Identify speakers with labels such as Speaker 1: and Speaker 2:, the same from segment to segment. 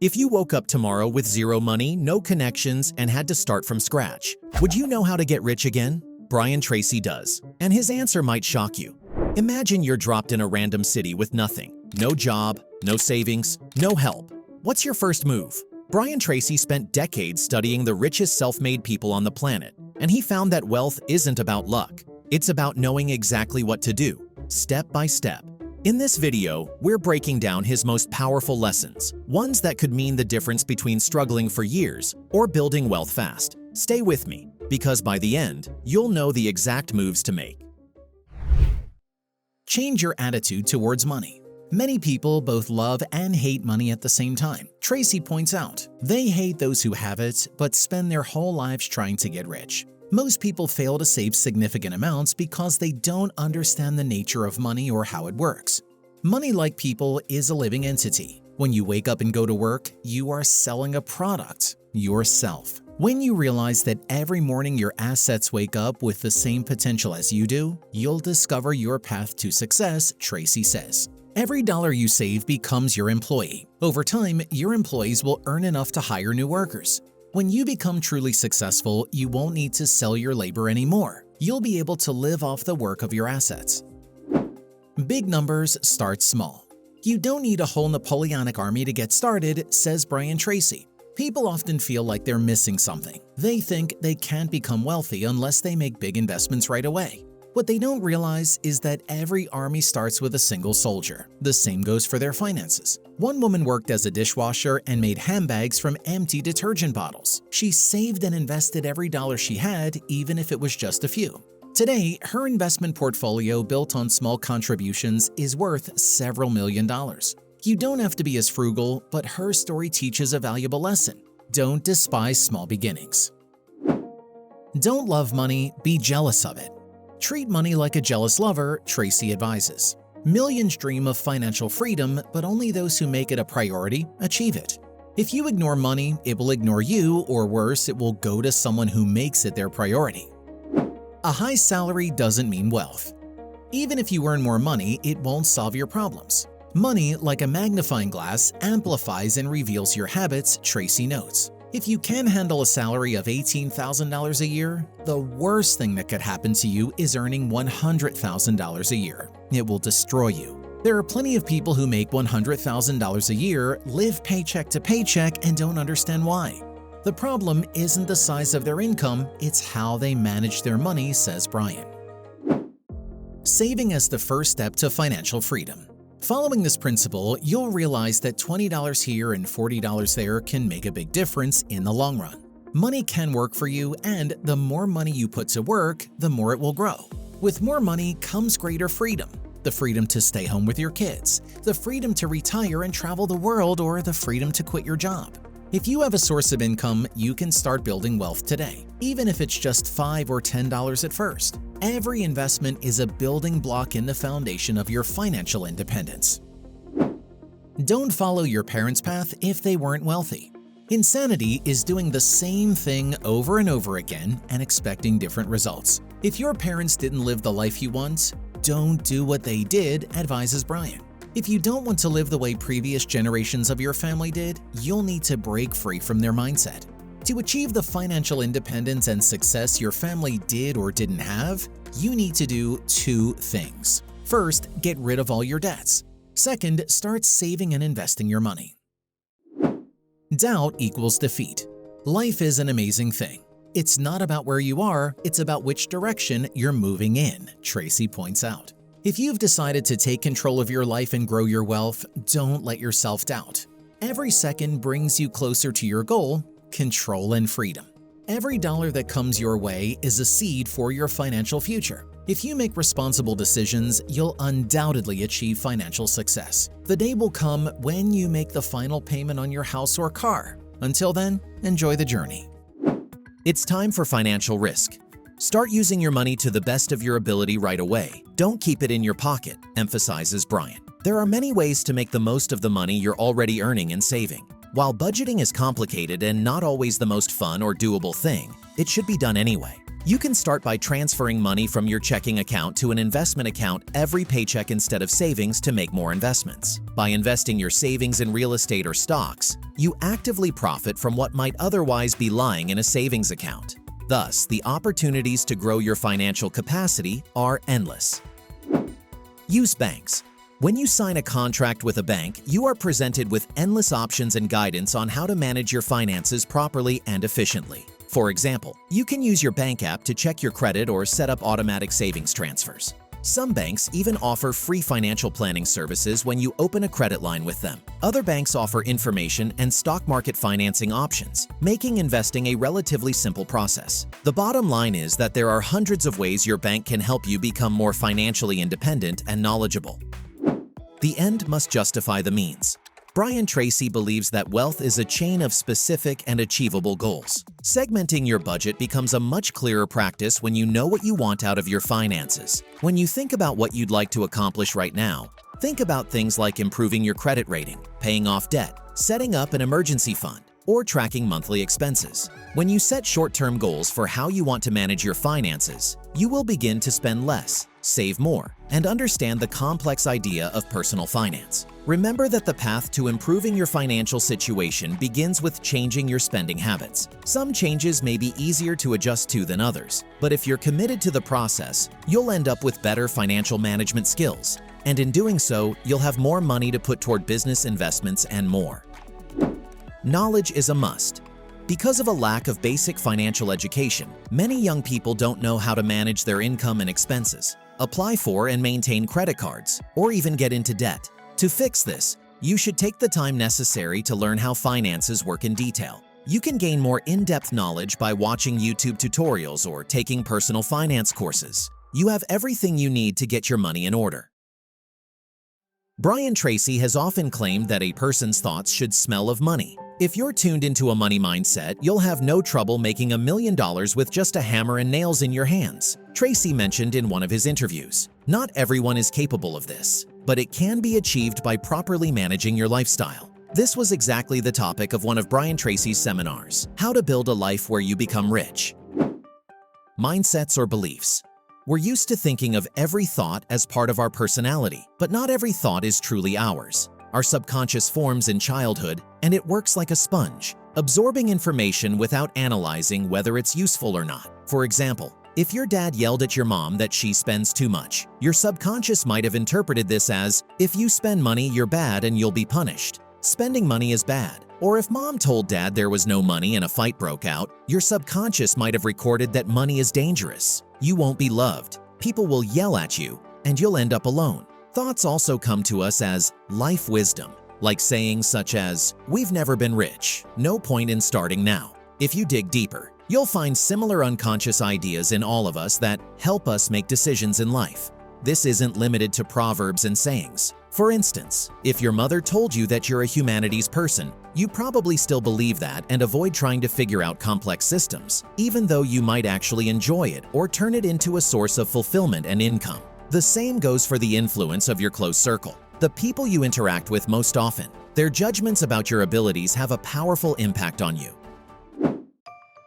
Speaker 1: If you woke up tomorrow with zero money, no connections, and had to start from scratch, would you know how to get rich again? Brian Tracy does, and his answer might shock you. Imagine you're dropped in a random city with nothing. No job, no savings, no help. What's your first move? Brian Tracy spent decades studying the richest self-made people on the planet, and he found that wealth isn't about luck. It's about knowing exactly what to do, step by step. In this video, we're breaking down his most powerful lessons, ones that could mean the difference between struggling for years or building wealth fast. Stay with me, because by the end, you'll know the exact moves to make. Change your attitude towards money. Many people both love and hate money at the same time. Tracy points out, they hate those who have it, but spend their whole lives trying to get rich. Most people fail to save significant amounts because they don't understand the nature of money or how it works. Money, like people, is a living entity. When you wake up and go to work, you are selling a product, yourself. When you realize that every morning your assets wake up with the same potential as you do, you'll discover your path to success, Tracy says. Every dollar you save becomes your employee. Over time, your employees will earn enough to hire new workers. When you become truly successful, you won't need to sell your labor anymore. You'll be able to live off the work of your assets. Big numbers start small. You don't need a whole Napoleonic army to get started, says Brian Tracy. People often feel like they're missing something. They think they can't become wealthy unless they make big investments right away. What they don't realize is that every army starts with a single soldier. The same goes for their finances. One woman worked as a dishwasher and made handbags from empty detergent bottles. She saved and invested every dollar she had, even if it was just a few. Today, her investment portfolio, built on small contributions, is worth several $million. You don't have to be as frugal, but her story teaches a valuable lesson. Don't despise small beginnings. Don't love money, be jealous of it. Treat money like a jealous lover, Tracy advises. Millions dream of financial freedom, but only those who make it a priority achieve it. If you ignore money, it will ignore you, or worse, it will go to someone who makes it their priority. A high salary doesn't mean wealth. Even if you earn more money, it won't solve your problems. Money, like a magnifying glass, amplifies and reveals your habits, Tracy notes. If you can handle a salary of $18,000 a year, the worst thing that could happen to you is earning $100,000 a year. It will destroy you. There are plenty of people who make $100,000 a year, live paycheck to paycheck, and don't understand why. The problem isn't the size of their income, it's how they manage their money, says Brian. Saving as the first step to financial freedom. Following this principle, you'll realize that $20 here and $40 there can make a big difference in the long run. Money can work for you, and the more money you put to work, the more it will grow. With more money comes greater freedom. The freedom to stay home with your kids, the freedom to retire and travel the world, or the freedom to quit your job. If you have a source of income, you can start building wealth today, even if it's just $5 or $10 at first. Every investment is a building block in the foundation of your financial independence. Don't follow your parents' path if they weren't wealthy. Insanity is doing the same thing over and over again and expecting different results. If your parents didn't live the life you want, don't do what they did, advises Brian. If you don't want to live the way previous generations of your family did, you'll need to break free from their mindset. To achieve the financial independence and success your family did or didn't have, you need to do two things. First, get rid of all your debts. Second, start saving and investing your money. Doubt equals defeat. Life is an amazing thing. It's not about where you are, it's about which direction you're moving in, Tracy points out. If you've decided to take control of your life and grow your wealth, don't let yourself doubt. Every second brings you closer to your goal, control and freedom. Every dollar that comes your way is a seed for your financial future. If you make responsible decisions, you'll undoubtedly achieve financial success. The day will come when you make the final payment on your house or car. Until then, enjoy the journey. It's time for financial risk. Start using your money to the best of your ability right away. Don't keep it in your pocket, emphasizes Brian. There are many ways to make the most of the money you're already earning and saving. While budgeting is complicated and not always the most fun or doable thing, it should be done anyway. You can start by transferring money from your checking account to an investment account every paycheck instead of savings to make more investments. By investing your savings in real estate or stocks, You actively profit from what might otherwise be lying in a savings account. Thus, the opportunities to grow your financial capacity are endless. Use banks. When you sign a contract with a bank, you are presented with endless options and guidance on how to manage your finances properly and efficiently. For example, you can use your bank app to check your credit or set up automatic savings transfers. Some banks even offer free financial planning services when you open a credit line with them. Other banks offer information and stock market financing options, making investing a relatively simple process. The bottom line is that there are hundreds of ways your bank can help you become more financially independent and knowledgeable. The end must justify the means. Brian Tracy believes that wealth is a chain of specific and achievable goals. Segmenting your budget becomes a much clearer practice when you know what you want out of your finances. When you think about what you'd like to accomplish right now, think about things like improving your credit rating, paying off debt, setting up an emergency fund, or tracking monthly expenses. When you set short-term goals for how you want to manage your finances, you will begin to spend less, save more, and understand the complex idea of personal finance. Remember that the path to improving your financial situation begins with changing your spending habits. Some changes may be easier to adjust to than others, but if you're committed to the process, you'll end up with better financial management skills. And in doing so, you'll have more money to put toward business investments and more. Knowledge is a must. Because of a lack of basic financial education, many young people don't know how to manage their income and expenses, apply for and maintain credit cards, or even get into debt. To fix this, you should take the time necessary to learn how finances work in detail. You can gain more in-depth knowledge by watching YouTube tutorials or taking personal finance courses. You have everything you need to get your money in order. Brian Tracy has often claimed that a person's thoughts should smell of money. If you're tuned into a money mindset, you'll have no trouble making $1 million with just a hammer and nails in your hands, Tracy mentioned in one of his interviews. Not everyone is capable of this, but it can be achieved by properly managing your lifestyle. This was exactly the topic of one of Brian Tracy's seminars, How to Build a Life Where You Become Rich. Mindsets or beliefs. We're used to thinking of every thought as part of our personality, but not every thought is truly ours. Our subconscious forms in childhood, and it works like a sponge, absorbing information without analyzing whether it's useful or not. For example, if your dad yelled at your mom that she spends too much, your subconscious might have interpreted this as, if you spend money, you're bad and you'll be punished. Spending money is bad. Or if mom told dad there was no money and a fight broke out, your subconscious might have recorded that money is dangerous. You won't be loved, people will yell at you, and you'll end up alone. Thoughts also come to us as life wisdom, like sayings such as, we've never been rich, no point in starting now. If you dig deeper, you'll find similar unconscious ideas in all of us that help us make decisions in life. This isn't limited to proverbs and sayings. For instance, if your mother told you that you're a humanities person, you probably still believe that and avoid trying to figure out complex systems, even though you might actually enjoy it or turn it into a source of fulfillment and income. The same goes for the influence of your close circle, the people you interact with most often. Their judgments about your abilities have a powerful impact on you.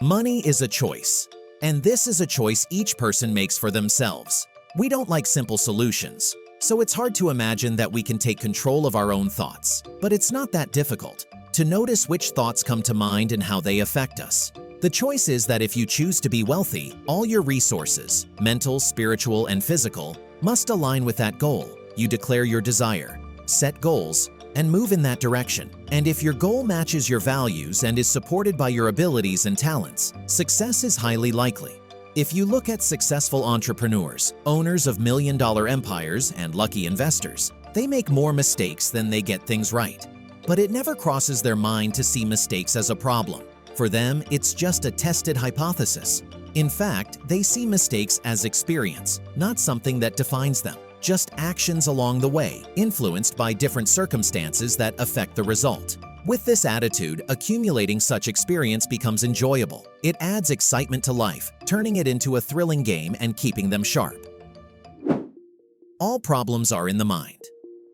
Speaker 1: Money is a choice, and this is a choice each person makes for themselves. We don't like simple solutions, so it's hard to imagine that we can take control of our own thoughts. But it's not that difficult to notice which thoughts come to mind and how they affect us. The choice is that if you choose to be wealthy, all your resources, mental, spiritual, and physical, must align with that goal. You declare your desire, set goals, and move in that direction. And if your goal matches your values and is supported by your abilities and talents, success is highly likely. If you look at successful entrepreneurs, owners of million-dollar empires, and lucky investors, they make more mistakes than they get things right. But it never crosses their mind to see mistakes as a problem. For them, it's just a tested hypothesis. In fact, they see mistakes as experience, not something that defines them, just actions along the way, influenced by different circumstances that affect the result. With this attitude, accumulating such experience becomes enjoyable. It adds excitement to life, turning it into a thrilling game and keeping them sharp. All problems are in the mind.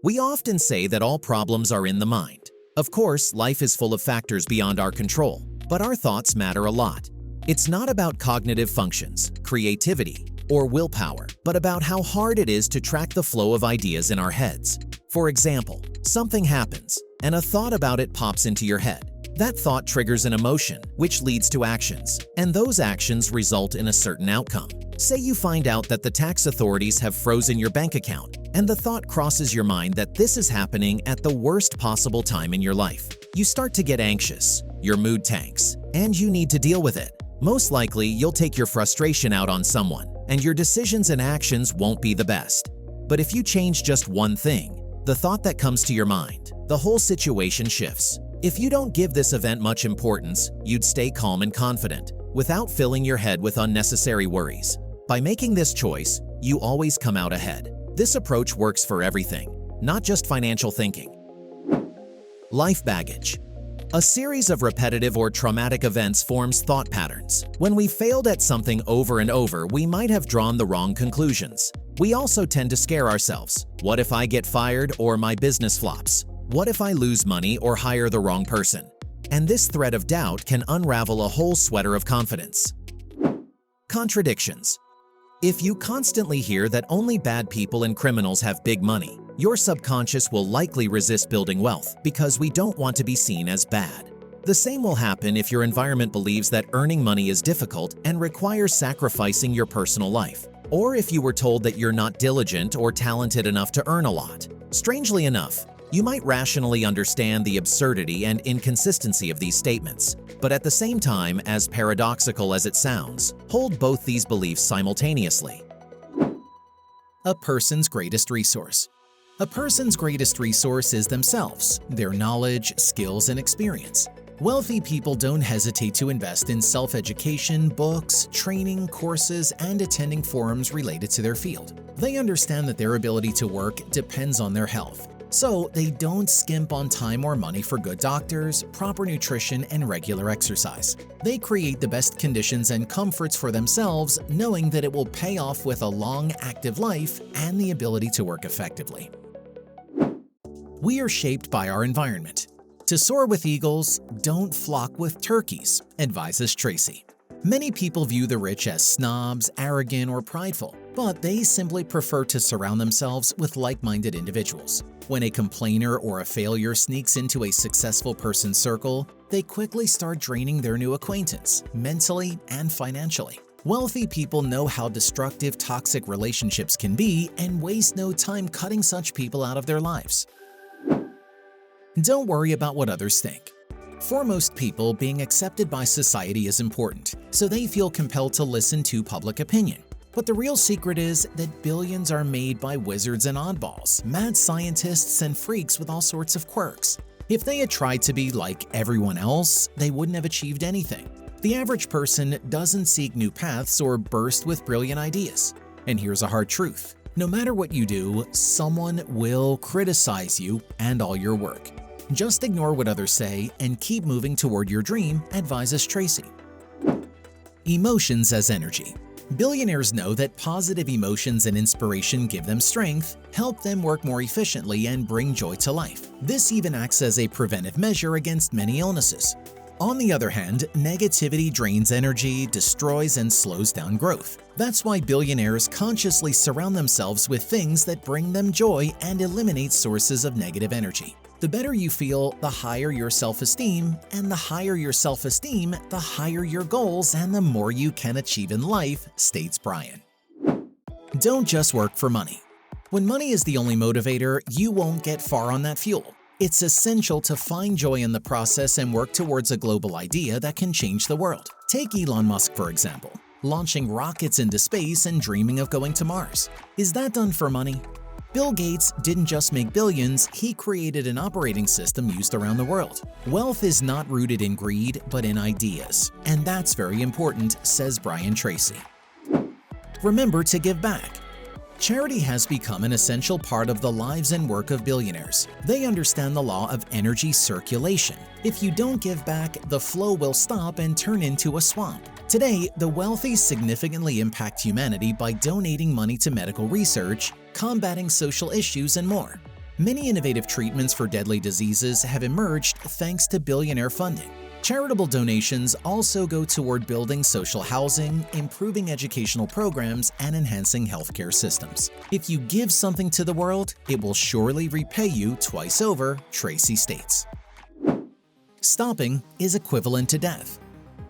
Speaker 1: We often say that all problems are in the mind. Of course, life is full of factors beyond our control, but our thoughts matter a lot. It's not about cognitive functions, creativity, or willpower, but about how hard it is to track the flow of ideas in our heads. For example, something happens, and a thought about it pops into your head. That thought triggers an emotion, which leads to actions, and those actions result in a certain outcome. Say you find out that the tax authorities have frozen your bank account, and the thought crosses your mind that this is happening at the worst possible time in your life. You start to get anxious, your mood tanks, and you need to deal with it. Most likely, you'll take your frustration out on someone, and your decisions and actions won't be the best. But if you change just one thing, the thought that comes to your mind, the whole situation shifts. If you don't give this event much importance, you'd stay calm and confident, without filling your head with unnecessary worries. By making this choice, you always come out ahead. This approach works for everything, not just financial thinking. Life baggage. A series of repetitive or traumatic events forms thought patterns. When we failed at something over and over, we might have drawn the wrong conclusions. We also tend to scare ourselves. What if I get fired or my business flops? What if I lose money or hire the wrong person? And this thread of doubt can unravel a whole sweater of confidence. Contradictions. If you constantly hear that only bad people and criminals have big money, your subconscious will likely resist building wealth because we don't want to be seen as bad. The same will happen if your environment believes that earning money is difficult and requires sacrificing your personal life, or if you were told that you're not diligent or talented enough to earn a lot. Strangely enough, you might rationally understand the absurdity and inconsistency of these statements, but at the same time, as paradoxical as it sounds, hold both these beliefs simultaneously. A person's greatest resource. A person's greatest resource is themselves, their knowledge, skills, and experience. Wealthy people don't hesitate to invest in self-education, books, training, courses, and attending forums related to their field. They understand that their ability to work depends on their health, so they don't skimp on time or money for good doctors, proper nutrition, and regular exercise. They create the best conditions and comforts for themselves, knowing that it will pay off with a long, active life and the ability to work effectively. We are shaped by our environment. To soar with eagles, don't flock with turkeys, advises Tracy. Many people view the rich as snobs, arrogant, or prideful, but they simply prefer to surround themselves with like-minded individuals. When a complainer or a failure sneaks into a successful person's circle, they quickly start draining their new acquaintance, mentally and financially. Wealthy people know how destructive toxic relationships can be and waste no time cutting such people out of their lives. Don't worry about what others think. For most people, being accepted by society is important, so they feel compelled to listen to public opinion. But the real secret is that billions are made by wizards and oddballs, mad scientists and freaks with all sorts of quirks. If they had tried to be like everyone else, they wouldn't have achieved anything. The average person doesn't seek new paths or burst with brilliant ideas. And here's a hard truth. No matter what you do, someone will criticize you and all your work. Just ignore what others say and keep moving toward your dream, advises Tracy. Emotions as energy. Billionaires know that positive emotions and inspiration give them strength, help them work more efficiently, and bring joy to life. This even acts as a preventive measure against many illnesses. On the other hand, negativity drains energy, destroys, and slows down growth. That's why billionaires consciously surround themselves with things that bring them joy and eliminate sources of negative energy. The better you feel, the higher your self-esteem, and the higher your self-esteem, the higher your goals and the more you can achieve in life, states Brian. Don't just work for money. When money is the only motivator, you won't get far on that fuel. It's essential to find joy in the process and work towards a global idea that can change the world. Take Elon Musk, for example, launching rockets into space and dreaming of going to Mars. Is that done for money? Bill Gates didn't just make billions, he created an operating system used around the world. Wealth is not rooted in greed, but in ideas. And that's very important, says Brian Tracy. Remember to give back. Charity has become an essential part of the lives and work of billionaires. They understand the law of energy circulation. If you don't give back, the flow will stop and turn into a swamp. Today, the wealthy significantly impact humanity by donating money to medical research, combating social issues, and more. Many innovative treatments for deadly diseases have emerged thanks to billionaire funding. Charitable donations also go toward building social housing, improving educational programs, and enhancing healthcare systems. If you give something to the world, it will surely repay you twice over, Tracy states. Stopping is equivalent to death.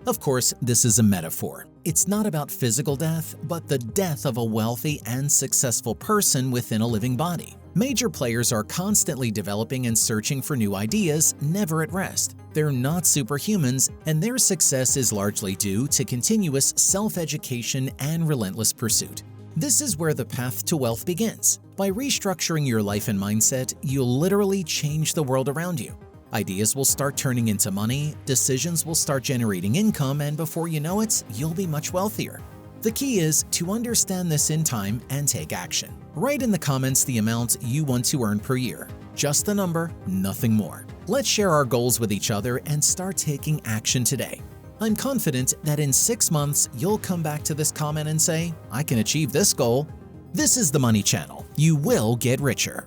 Speaker 1: Of course, this is a metaphor. It's not about physical death, but the death of a wealthy and successful person within a living body. Major players are constantly developing and searching for new ideas, never at rest. They're not superhumans, and their success is largely due to continuous self-education and relentless pursuit. This is where the path to wealth begins. By restructuring your life and mindset, you'll literally change the world around you. Ideas will start turning into money, decisions will start generating income, and before you know it, you'll be much wealthier. The key is to understand this in time and take action. Write in the comments the amount you want to earn per year. Just the number, nothing more. Let's share our goals with each other and start taking action today. I'm confident that in 6 months, you'll come back to this comment and say, I can achieve this goal. This is the Money Channel. You will get richer.